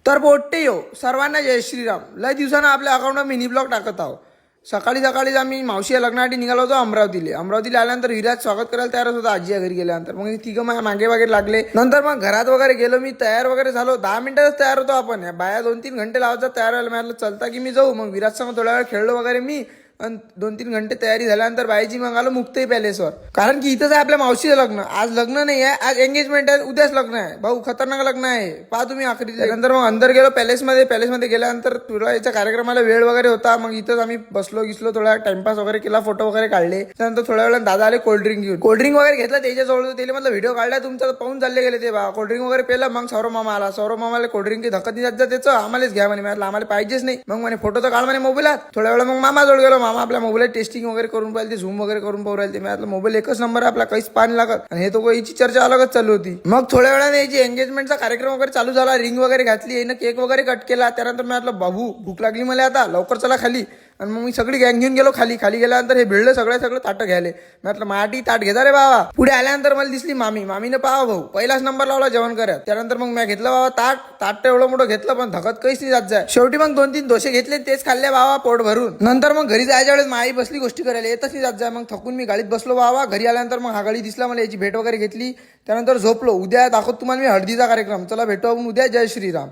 तर पोट्टे यो सर्वांना जय श्रीराम. लय दिवसानं आपल्या अकाउंटवर मिनी ब्लॉग टाकत आहो. सकाळी सकाळीच आम्ही मावशी लग्नासाठी निघालो होतो अमरावतीला आल्यानंतर विराज स्वागत करायला तयारच होता आजी घरी गेल्यानंतर. मग तिघं मागे वगैरे लागले. नंतर मग घरात वगैरे गेलो, मी तयार वगैरे झालो. 10 मिनिटातच तयार होतो आपण. बाया 2-3 घंटे लावायचा तयार व्हायला. म्हटलं चलता की मी जाऊ. मग विराज संग थोड्या वेळ खेळलो वगैरे मी. आणि 2-3 घंटे तयारी झाल्यानंतर बाईची मग आलो मुक्ताई पॅलेसवर. कारण की इथंच आहे आपल्या मावशीचं लग्न. आज लग्न नाही आहे, आज एंगेजमेंट आहे, उद्याच लग्न आहे. भाऊ खतरनाक लग्न आहे, पहा तुम्ही आखरी. नंतर मग अंदर गेलो पॅलेसमध्ये गेल्यानंतर तुळाईच्या कार्यक्रमाला वेळ वगैरे होता. मग इथंच आम्ही बसलो थोडा टाइमपास वगैरे केला, फोटो वगैरे काढले. त्यानंतर थोड्या वेळा दादा आले कोल्ड्रिंक घेऊन. कोल्ड्रिंक वगैरे घेतला त्याच्याजवळ. त्याला म्हटलं व्हिडिओ काढला तुमचा, पाहून चालले गेले ते बा. कोल्ड्रिंक वगैरे पेला. मग सौरव मामा आला. सौरव मामाला कोल्ड्रिंक धक्कत नाही जात त्याचं, आम्हालाच घ्या म्हणे. म्हटलं आम्हाला पाहिजेच नाही. मग म्हणे फोटो तर काढ म्हणे मोबाईलात. थोड्या वेळा मग मामा जवळ गेलो. मामा आपल्या मोबाईल टेस्टिंग वगैरे करून पाहिजे, झूम वगैरे करून पाहू राहिले. मी आपला मोबाईल एकच नंबर आहे आपला, काहीच पाणी लागत. आणि हे तो याची चर्चा अलगच चालू होती. मग थोड्या वेळाने याची एंगेजमेंटचा कार्यक्रम वगैरे चालू झाला. रिंग वगैरे घातली, यानं केक वगैरे कट केला. त्यानंतर मी म्हटलं बाबू भूक लागली मला आता, लवकर चला खाली. आणि मग मी सगळी गँग घेऊन गेलो खाली गेल्यानंतर हे भिडलं सगळं ताटं घ्यायले. मी म्हटलं माटी ताट घेता रे बाबा. पुढे आल्यानंतर मला दिसली मामीने पाहा भाऊ पहिलाच नंबर लावला जेवण करत. त्यानंतर मग मी घेतलं बाबा ताट एवढं मोठं घेतलं, पण धकत काहीच नाही जात जाय. शेवटी मग 2-3 डोसे घेतले, तेच खाल्ले बाबा पोट भरून. नंतर मग घरी जायच्या वेळेस आई बसली गोष्टी करायला, येतच नाही जात जाय. मग थकून मी गाडीत बसलो बाबा. घरी आल्यानंतर मग हा गाडी दिसला मला, याची भेट वगैरे घेतली. त्यानंतर झोपलो. उद्या दाखवतो तुम्हाला मी हळदीचा कार्यक्रम. चला भेटू आपण उद्या. जय श्रीराम.